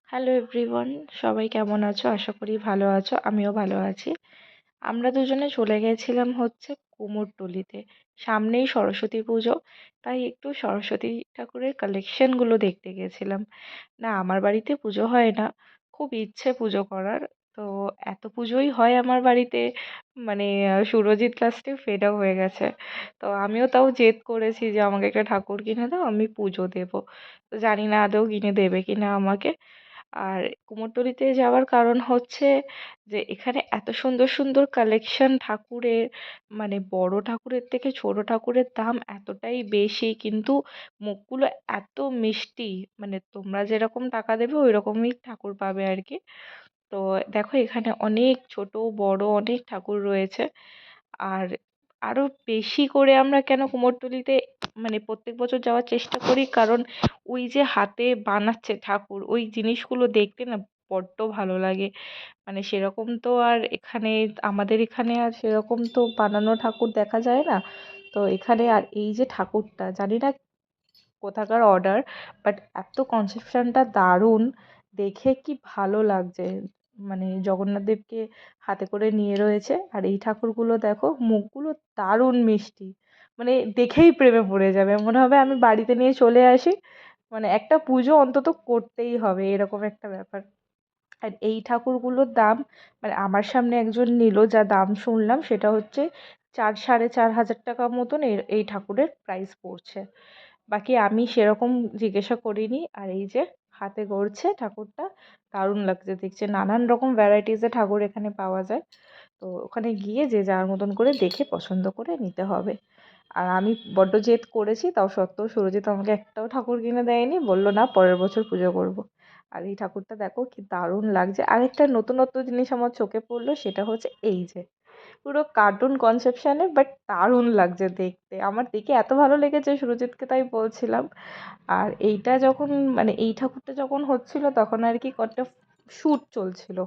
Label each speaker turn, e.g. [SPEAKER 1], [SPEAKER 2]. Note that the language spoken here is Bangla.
[SPEAKER 1] হ্যালো এভরিওয়ান, সবাই কেমন আছো? আশা করি ভালো আছো। আমিও ভালো আছি। আমরা দুজনে চলে গেছিলাম হচ্ছে কুমোরটুলিতে। সামনেই সরস্বতী পুজো, তাই একটু সরস্বতী ঠাকুরের কালেকশনগুলো দেখতে গেছিলাম। না, আমার বাড়িতে পুজো হয় না, খুব ইচ্ছে পুজো করার। তো এত পুজোই হয় আমার বাড়িতে, মানে সুরজিৎ লাস্টে ফেডও হয়ে গেছে। তো আমিও তাও জেদ করেছি যে আমাকে একটা ঠাকুর কিনে দাও, আমি পুজো দেবো। তো জানি না আদৌ কিনে দেবে কিনা আমাকে। আর কুমোরটুলিতে যাওয়ার কারণ হচ্ছে যে এখানে এত সুন্দর সুন্দর কালেকশন ঠাকুরের, মানে বড় ঠাকুরের থেকে ছোট ঠাকুরের দাম এতটাই বেশি, কিন্তু মুখগুলো এত মিষ্টি। মানে তোমরা যেরকম টাকা দেবে ওই রকমই ঠাকুর পাবে আর কি। তো দেখো এখানে অনেক ছোট বড় অনেক ঠাকুর রয়েছে। আর আরো বেশি করে আমরা কেন কুমোরটুলিতে মানে প্রত্যেক বছর যাওয়ার চেষ্টা করি, কারণ ওই যে হাতে বানাচ্ছে ঠাকুর, ওই জিনিসগুলো দেখতে না বড্ড ভালো লাগে। মানে সেরকম তো আর এখানে, আমাদের এখানে আর সেরকম তো বানানো ঠাকুর দেখা যায় না। তো এখানে আর এই যে ঠাকুরটা, জানি না কোথাকার অর্ডার, বাট এত কনসেপশনটা দারুণ, দেখে কি ভালো লাগছে। মানে জগন্নাথ দেবকে হাতে করে নিয়ে রয়েছে, আর এই ঠাকুরগুলো দেখো মুখগুলো দারুণ মিষ্টি। মানে দেখেই প্রেমে পড়ে যাবে, মনে হবে আমি বাড়িতে নিয়ে চলে আসি। মানে একটা পুজো অন্তত করতেই হবে, এরকম একটা ব্যাপার। আর এই ঠাকুরগুলোর দাম, মানে আমার সামনে একজন নিল, যা দাম শুনলাম সেটা হচ্ছে 4-4.5 হাজার টাকা মতন এই ঠাকুরের প্রাইস পড়ছে। বাকি আমি সেরকম জিজ্ঞাসা করিনি। আর এই যে হাতে গড়ছে ঠাকুরটা, দারুণ লাগছে দেখছে। নানান রকম ভ্যারাইটিসের ঠাকুর এখানে পাওয়া যায়। তো ওখানে গিয়ে যে যার মতন করে দেখে পছন্দ করে নিতে হবে। আর আমি বড্ড জেদ করেছি, তাও সত্ত্বেও সুরজিৎ আমাকে একটাও ঠাকুর কিনে দেয়নি, বললো না পরের বছর পুজো করব। আর এই ঠাকুরটা দেখো কি দারুণ লাগছে। আরেকটা নতুনত্ব জিনিস আমার চোখে পড়লো, সেটা হচ্ছে এই যে পুরো কার্টুন কনসেপশনে, বাট দারুণ লাগছে দেখতে। আমার দেখে এত ভালো লেগেছে, সুরজিৎকে তাই বলছিলাম। আর এইটা যখন, মানে এই ঠাকুরটা যখন হচ্ছিল তখন আর কি কয়েকটা শ্যুট চলছিল,